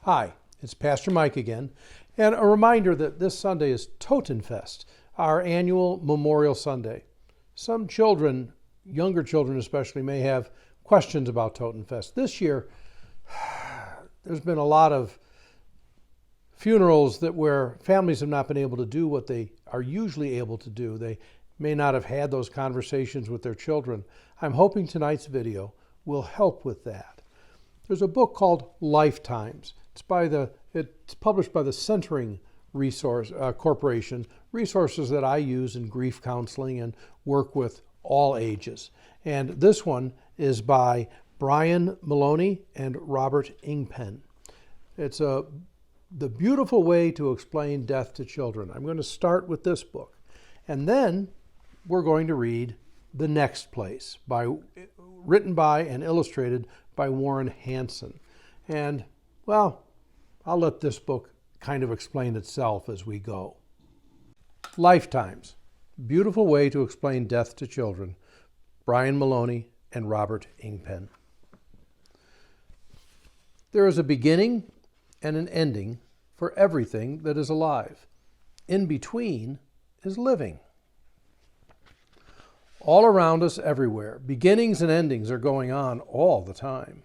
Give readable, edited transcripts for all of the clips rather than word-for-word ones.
Hi, it's Pastor Mike again, and a reminder that this Sunday is Totenfest, our annual Memorial Sunday. Some children, younger children especially, may have questions about Totenfest. This year, there's been a lot of funerals where families have not been able to do what they are usually able to do. They may not have had those conversations with their children. I'm hoping tonight's video will help with that. There's a book called Lifetimes. It's published by the Centering Resource Corporation, resources that I use in grief counseling and work with all ages. And this one is by Brian Maloney and Robert Ingpen. It's the beautiful way to explain death to children. I'm going to start with this book, and then we're going to read The Next Place, written by and illustrated by Warren Hansen. And, well, I'll let this book kind of explain itself as we go. Lifetimes, beautiful way to explain death to children. Brian Maloney and Robert Ingpen. There is a beginning and an ending for everything that is alive. In between is living. All around us, everywhere, beginnings and endings are going on all the time,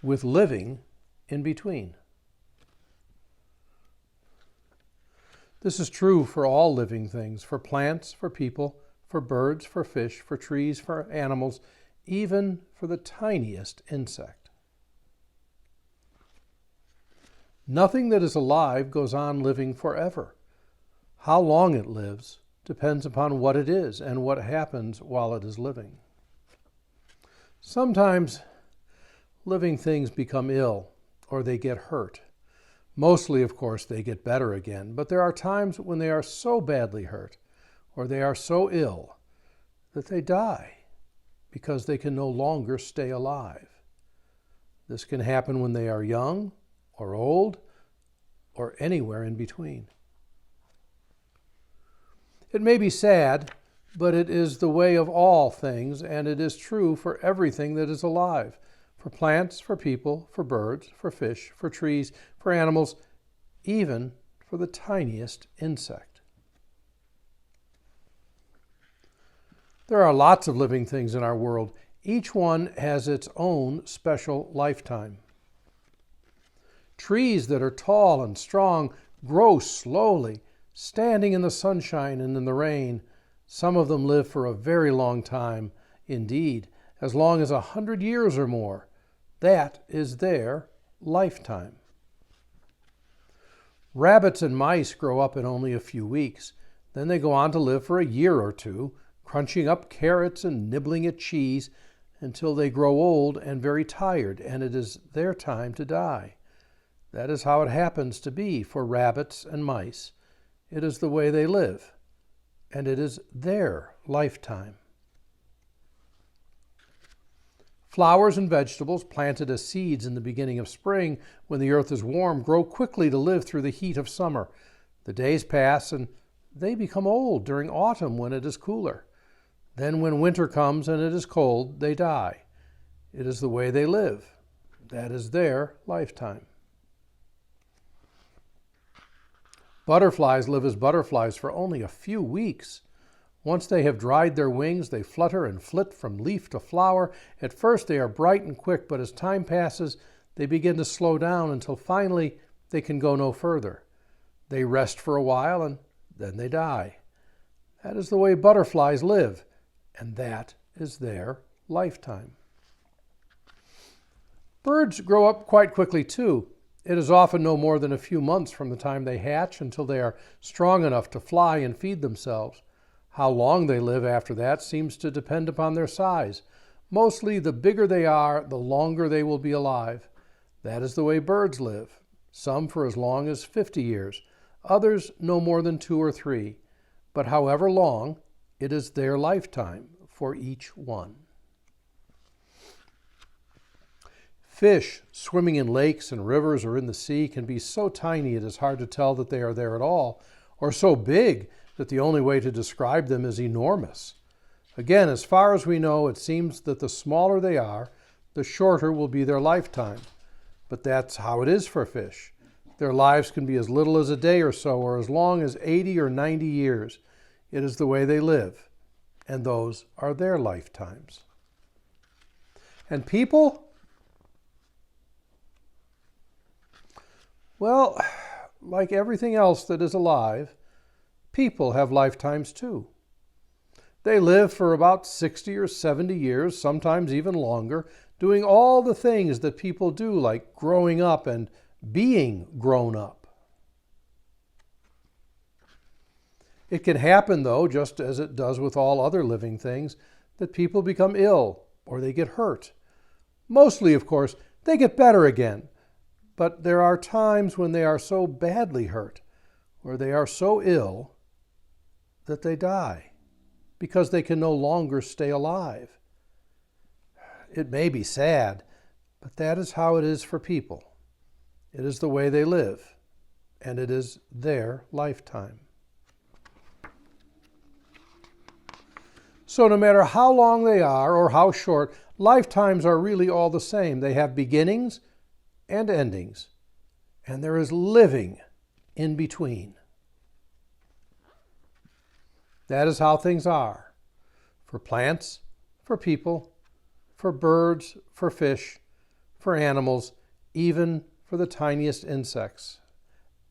with living in between. This is true for all living things, for plants, for people, for birds, for fish, for trees, for animals, even for the tiniest insect. Nothing that is alive goes on living forever. How long it lives depends upon what it is and what happens while it is living. Sometimes living things become ill or they get hurt. Mostly, of course, they get better again, but there are times when they are so badly hurt or they are so ill that they die because they can no longer stay alive. This can happen when they are young or old or anywhere in between. It may be sad, but it is the way of all things, and it is true for everything that is alive. For plants, for people, for birds, for fish, for trees, for animals, even for the tiniest insect. There are lots of living things in our world. Each one has its own special lifetime. Trees that are tall and strong grow slowly, standing in the sunshine and in the rain. Some of them live for a very long time, indeed, as long as 100 years or more. That is their lifetime. Rabbits and mice grow up in only a few weeks. Then they go on to live for a year or two, crunching up carrots and nibbling at cheese until they grow old and very tired, and it is their time to die. That is how it happens to be for rabbits and mice. It is the way they live, and it is their lifetime. Flowers and vegetables planted as seeds in the beginning of spring, when the earth is warm, grow quickly to live through the heat of summer. The days pass, and they become old during autumn when it is cooler. Then when winter comes and it is cold, they die. It is the way they live. That is their lifetime. Butterflies live as butterflies for only a few weeks. Once they have dried their wings, they flutter and flit from leaf to flower. At first they are bright and quick, but as time passes, they begin to slow down until finally they can go no further. They rest for a while and then they die. That is the way butterflies live, and that is their lifetime. Birds grow up quite quickly too. It is often no more than a few months from the time they hatch until they are strong enough to fly and feed themselves. How long they live after that seems to depend upon their size. Mostly, the bigger they are, the longer they will be alive. That is the way birds live, some for as long as 50 years, others no more than 2 or 3. But however long, it is their lifetime for each one. Fish swimming in lakes and rivers or in the sea can be so tiny it is hard to tell that they are there at all, or so big that the only way to describe them is enormous. Again, as far as we know, it seems that the smaller they are, the shorter will be their lifetime. but that's how it is for fish. Their lives can be as little as a day or so, or as long as 80 or 90 years. It is the way they live, and those are their lifetimes. And people? Well, like everything else that is alive, people have lifetimes too. They live for about 60 or 70 years, sometimes even longer, doing all the things that people do, like growing up and being grown up. It can happen, though, just as it does with all other living things, that people become ill or they get hurt. Mostly, of course, they get better again. But there are times when they are so badly hurt or they are so ill that they die because they can no longer stay alive. It may be sad, but that is how it is for people. It is the way they live, and it is their lifetime. So no matter how long they are or how short, lifetimes are really all the same. They have beginnings and endings, and there is living in between. That is how things are for plants, for people, for birds, for fish, for animals, even for the tiniest insects,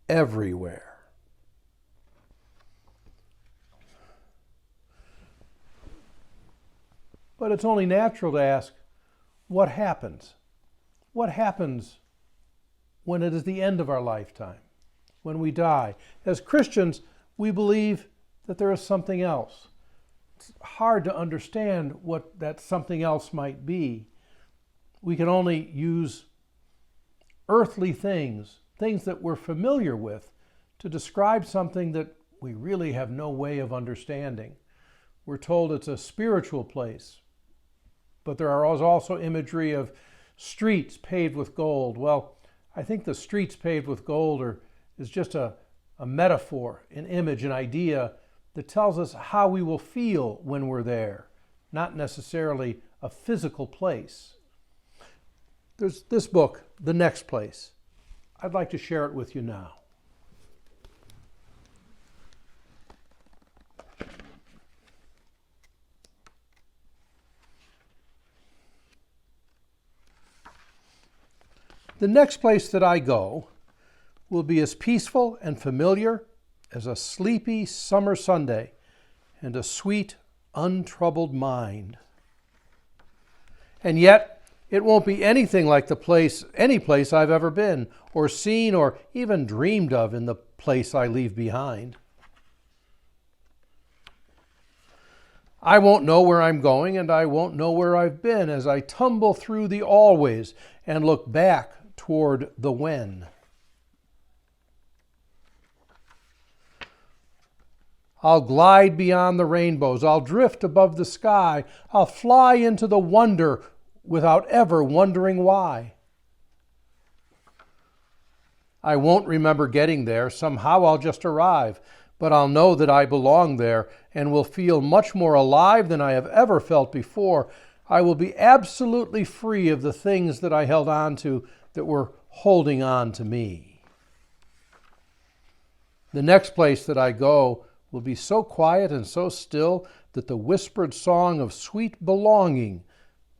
everywhere. But it's only natural to ask, what happens? What happens when it is the end of our lifetime, when we die? As Christians, we believe that there is something else. It's hard to understand what that something else might be. We can only use earthly things, things that we're familiar with, to describe something that we really have no way of understanding. We're told it's a spiritual place, but there is also imagery of streets paved with gold. Well, I think the streets paved with gold is just a metaphor, an image, an idea that tells us how we will feel when we're there, not necessarily a physical place. There's this book, The Next Place. I'd like to share it with you now. The next place that I go will be as peaceful and familiar as a sleepy summer Sunday and a sweet, untroubled mind. And yet, it won't be anything like any place I've ever been, or seen, or even dreamed of in the place I leave behind. I won't know where I'm going, and I won't know where I've been as I tumble through the always and look back toward the when. I'll glide beyond the rainbows. I'll drift above the sky. I'll fly into the wonder without ever wondering why. I won't remember getting there. Somehow I'll just arrive, but I'll know that I belong there and will feel much more alive than I have ever felt before. I will be absolutely free of the things that I held on to that were holding on to me. The next place that I go will be so quiet and so still that the whispered song of sweet belonging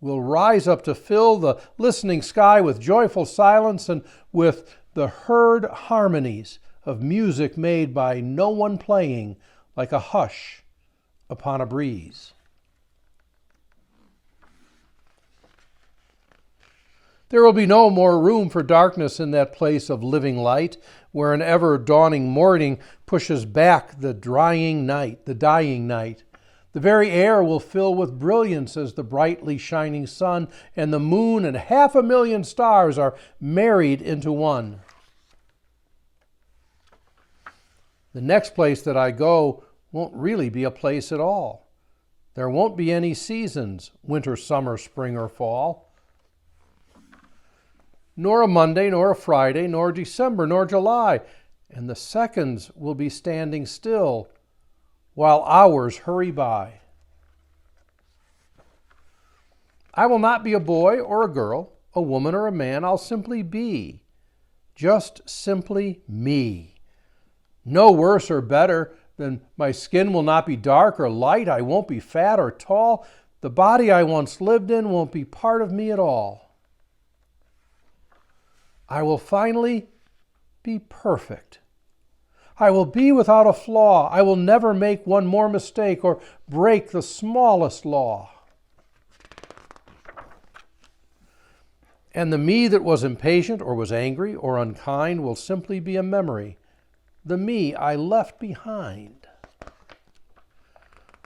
will rise up to fill the listening sky with joyful silence and with the heard harmonies of music made by no one playing, like a hush upon a breeze. There will be no more room for darkness in that place of living light, where an ever-dawning morning pushes back the dying night. The very air will fill with brilliance as the brightly shining sun and the moon and 500,000 stars are married into one. The next place that I go won't really be a place at all. There won't be any seasons, winter, summer, spring, or fall. Nor a Monday, nor a Friday, nor December, nor July. And the seconds will be standing still while hours hurry by. I will not be a boy or a girl, a woman or a man. I'll simply be. Just simply me. No worse or better than my skin will not be dark or light. I won't be fat or tall. The body I once lived in won't be part of me at all. I will finally be perfect. I will be without a flaw. I will never make one more mistake or break the smallest law. And the me that was impatient or was angry or unkind will simply be a memory, the me I left behind.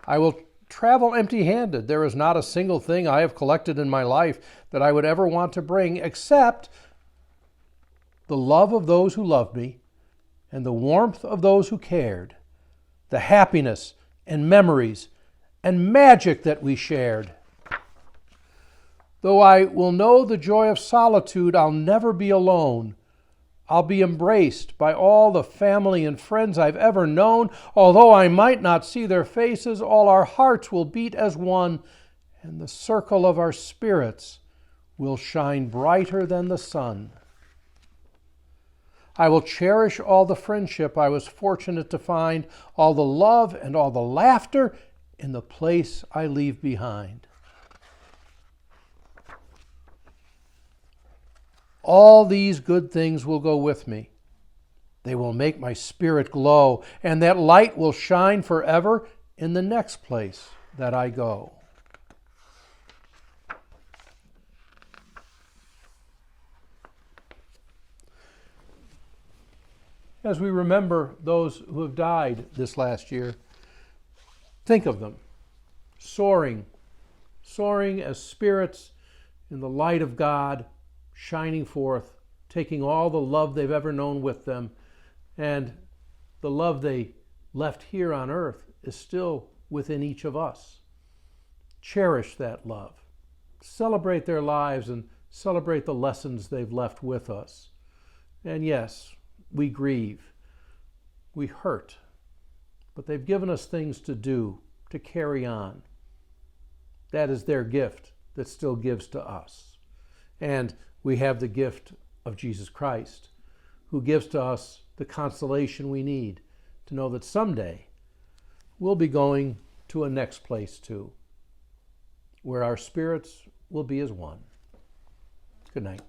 I will travel empty-handed. There is not a single thing I have collected in my life that I would ever want to bring except the love of those who loved me and the warmth of those who cared, the happiness and memories and magic that we shared. Though I will know the joy of solitude, I'll never be alone. I'll be embraced by all the family and friends I've ever known. Although I might not see their faces, all our hearts will beat as one, and the circle of our spirits will shine brighter than the sun. I will cherish all the friendship I was fortunate to find, all the love and all the laughter in the place I leave behind. All these good things will go with me. They will make my spirit glow, and that light will shine forever in the next place that I go. As we remember those who have died this last year, think of them soaring as spirits in the light of God, shining forth, taking all the love they've ever known with them, and the love they left here on earth is still within each of us. Cherish that love. Celebrate their lives and celebrate the lessons they've left with us. And yes, we grieve, we hurt, but they've given us things to do, to carry on. That is their gift that still gives to us. And we have the gift of Jesus Christ, who gives to us the consolation we need to know that someday we'll be going to a next place too, where our spirits will be as one. Good night.